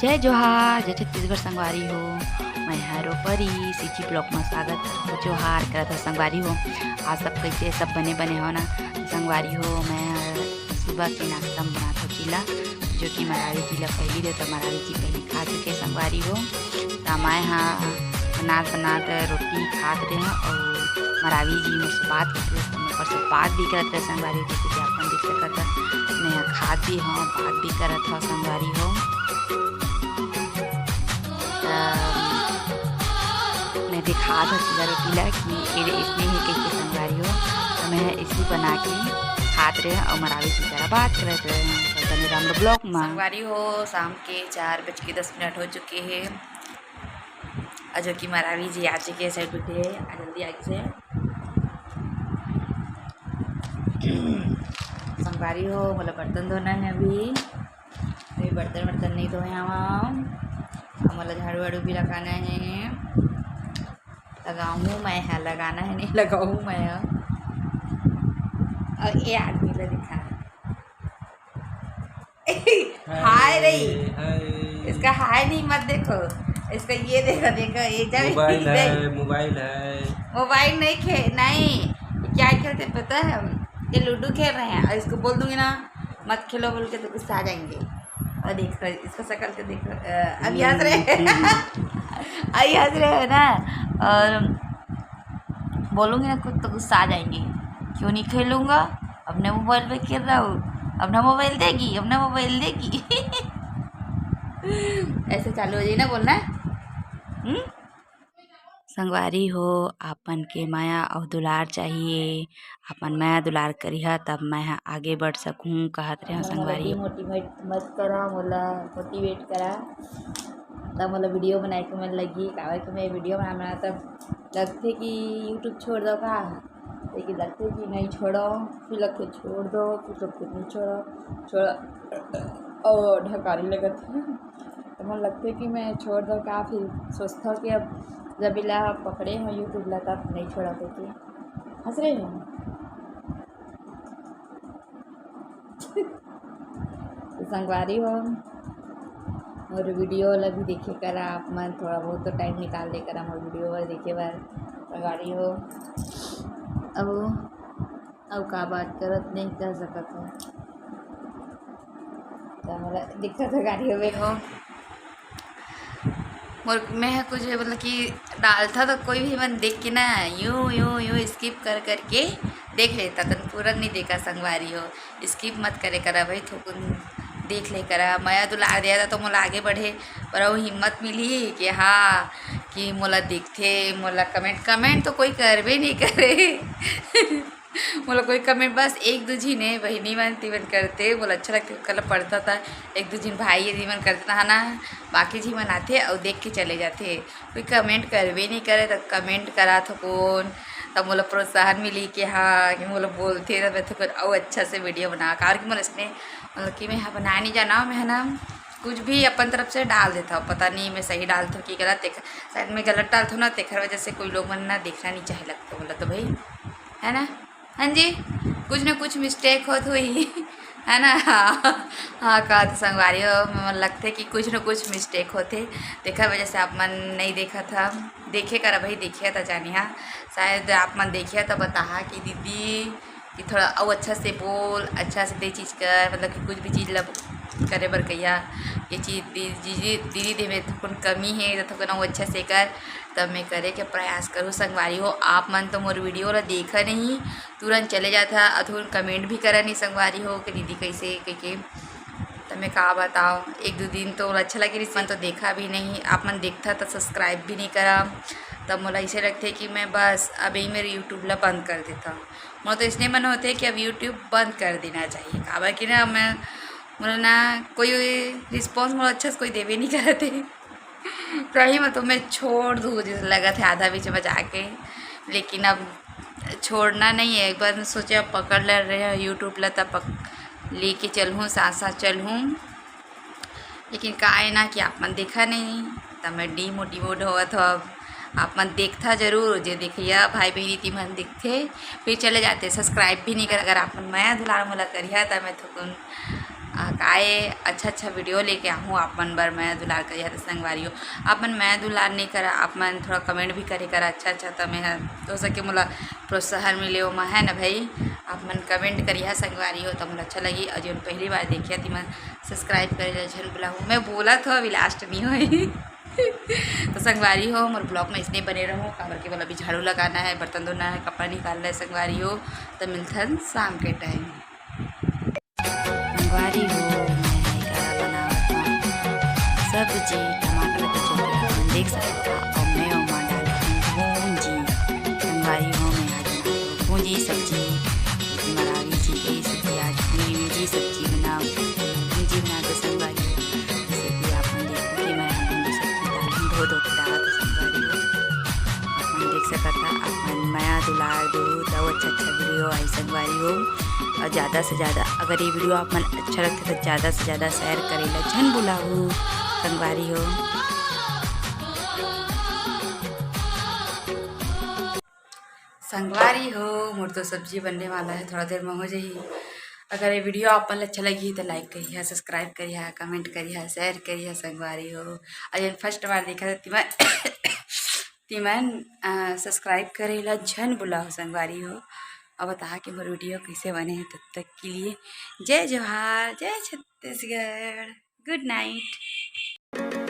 जय जोहार जय छत्तीसगढ़ संगवारी हो। मैं हरो परी सीजी ब्लॉक में स्वागत हो। जोहार करत हो संगवारी हो। आज सब कैसे सब बने बने हो ना संगवारी हो। मैं सुबह के नाश्ता में बना था चीला, जो कि मरावी जी ला पहली दे तो मरावी जी पहले खा चुके संगवारी हो। तो मैं हाँ बनात रोटी खात रहे हैं और मरावी जी मुझसे बात करते ऊपर से बात भी करत रहे संगवारी हो। जैसे कि आप देख सकते हैं मैं खात भी हाँ बात भी करत हो संगवारी हो। मैं दिखा था चीला रोटी ला कि इसमें ही कैसे संगवारी हो। तो मैं इसी बना के खात रहे और मरावी की तरह बात करते रहे राम ब्लॉक में संगवारी हो। शाम के 4:10 हो चुके हैं और जो कि मरावी जी आ चुके साइड बैठे जल्दी आगे से संगवारी हो। मतलब बर्तन धोना है अभी बर्तन नहीं धोए हम। मतलब झाड़ू वाड़ू भी लगाना है, लगाऊँ मैं है लगाना है नहीं लगाऊँ मैं। और ये आदमी को दिखा हाय रही इसका हाय नहीं मत देखो, इसका ये देखो ये जब मोबाइल नहीं क्या खेलते पता है, ये लूडो खेल रहे हैं और इसको बोल दूंगी ना मत खेलो बोल के तो गुस्सा आ जाएंगे। और देखो इसका शकल के देखो अभी हंस रहे अभी हंस रहे हो ना और बोलूँगी ना खुद तो गुस्सा आ जाएंगे। क्यों नहीं खेलूँगा, अपने मोबाइल पे खेल रहा हूँ, अपना मोबाइल देगी ऐसे चालू हो जाए ना बोलना। संगवारी हो आपन के माया और दुलार चाहिए, अपन माया दुलार करिहा तब मैं आगे बढ़ सकूँ कहत रहे संगवारी। मोटिवेट मत करा मोला मोटिवेट करा तब मोला वीडियो बनाए के मन लगी काबर कि मैं वीडियो बना तब लगते कि यूट्यूब छोड़ दो का, लेकिन लगते कि नहीं छोड़ो, फिर लगते छोड़ दो, फिर लगते नहीं छोड़ो और ढकारी लगत है तो मन लगते कि मैं छोड़ दो का। फिर सोचता कि अब जब इला पकड़े हो यूट्यूब ला तब नहीं छोड़ा करके हंस रहे हो तो संगवारी हो। और वीडियो वाला भी देखे करा आप मन थोड़ा बहुत तो टाइम निकाल दे करा और वीडियो वाला देखे बार संगवारी हो। अब का बात करत नहीं कर सकत हो तो हमारा दिक्कत है गाड़ी हो और मैं कुछ मतलब कि डालता तो कोई भी मन देख के ना यूँ स्किप कर करके देख लेता तो पूरा नहीं देखा संगवारी हो। स्किप मत करे करा भाई, थोकुन देख ले करा। मैं दुलार दिया था तो मोला आगे बढ़े पर वो हिम्मत मिली कि हाँ कि मोला दिखते मोला कमेंट तो कोई करबे नहीं करे बोला कोई कमेंट बस एक दो जी ने बहनी मन तीवन करते बोला अच्छा लगता कल पढ़ता था। एक दो जिन भाई ये मन करता था ना, बाकी जी मन आते और देख के चले जाते, कोई कमेंट करवे नहीं करे तो कमेंट करा था कौन तब मोला प्रोत्साहन मिली कि हाँ कि मोला बोलते तो मैं तो और अच्छा से वीडियो बना कार कि मोला इसने मतलब कि मैं हाँ बना नहीं जाना मैं ना कुछ भी अपन तरफ से डाल देता हूँ, पता नहीं मैं सही डालता हूँ कि गलत देख शायद मैं गलत डालता हूँ ना तेखर वजह से कोई लोग मन ना देखना नहीं चाहे लगता बोला तो भाई है ना। हाँ जी कुछ ना कुछ मिस्टेक होत हुई है ना। हाँ कहा तो संगवारी हो मन लगते कि कुछ ना कुछ मिस्टेक होते देखा वजह से आप मन नहीं देखा था, देखे करा भाई देखिए था जानी हाँ शायद आप मन देखिए तो बता कि दीदी कि थोड़ा और अच्छा से बोल अच्छा से दे चीज़ कर मतलब कि कुछ भी चीज़ लब करे बर कहिया ये चीज़ दीदी दे में थोड़ी कमी है तो थोड़ा वो अच्छा से कर तब मैं करे के प्रयास करूँ संगवारी हो। आप मन तो मोर वीडियो ला देखा नहीं तुरंत चले जाता अथुन कमेंट भी करा नहीं संगवारी हो कि दीदी कैसे कह तो मैं कहा बताओ एक दो दिन तो अच्छा लगे इस मन तो देखा भी नहीं आप मन देखता तो सब्सक्राइब भी नहीं करा तब मोला ऐसे लगते कि मैं बस अभी मेरे यूट्यूब ला बंद कर देता हूँ। मोला तो इसलिए मन होते कि अब यूट्यूब बंद कर देना चाहिए काबर कि ना मैं मतलब ना कोई रिस्पॉन्स मोला अच्छा से कोई देवे नहीं करते रही मैं तो मैं छोड़ दूँ जैसे लगा था आधा बीच में जाके, लेकिन अब छोड़ना नहीं है। एक बार सोचे अब पकड़ ले रहे हैं यूट्यूब ला तब लेके चलूँ साथ चलूँ, लेकिन का है ना कि आप मन देखा नहीं तब मैं डीमोटिवेट हुआ था। अब आप मन देखता जरूर जो देखिए भाई बहनी ती मन दिखते फिर चले जाते सब्सक्राइब भी नहीं कर। अगर आप मन माया दुलार मोला करिया तब मैं थोकुन काए अच्छा अच्छा वीडियो लेके आहूँ आप मन बर मैं दुलार करिया तो संगवारी हो आप मन मैं दुलार नहीं करा आप मन थोड़ा कमेंट भी करे करा अच्छा अच्छा तो मैं हो सके मोला प्रोत्साहन मिले हो मैं है ना भाई आप मन कमेंट करिया संगवारी हो तो मुझे अच्छा लगी और जो पहली बार देखिए तो मैं सब्सक्राइब करे झन बुलाऊँ मैं बोला था अभी लास्ट नहीं हुई तो संगवारी हो मोर ब्लॉग में इसने बने रहो काबर के बोला अभी झाड़ू लगाना है बर्तन धोना है कपड़ा निकालना है संगवारी हो तो मिलथन शाम के टाइम संगवारी हो मैं करा बनावत हूँ सब्जी टमाटर का चोटिया अपन देख सकता और मैं उमा डाल भूंजी संगवारी हो मैं आज भूंजी सब्जी मरावी जी की सब्जी आज भूंजी सब्जी बनाओ भूंजी बना के संगवारी जैसे कि आप देखो कि मैं भूंजी सब्जी डाल धो धो के डाला तो संगवारी हो अपन देख सकता अपन माया दुलार दो तो अच्छा अच्छा वीडियो आई संगवारी हो और ज़्यादा से ज़्यादा अगर ये वीडियो आप मन अच्छा लगता तो ज़्यादा से ज़्यादा शेयर करेला झन बुलाऊ संगवारी हो संगवारी हो मोर तो सब्जी बनने वाला है थोड़ा देर में हो जाएगी अगर ये वीडियो आप मन अच्छा लगी तो लाइक करिए सब्सक्राइब करिए कमेंट करिए शेयर करिए संगवारी हो और फर्स्ट बार देखा तो तिमन सब्सक्राइब करेला झन बुलाओ संगवारी हो और बता कि मोर वीडियो कैसे बने हैं तब तक के लिए जय जोहार जय छत्तीसगढ़ गुड नाइट।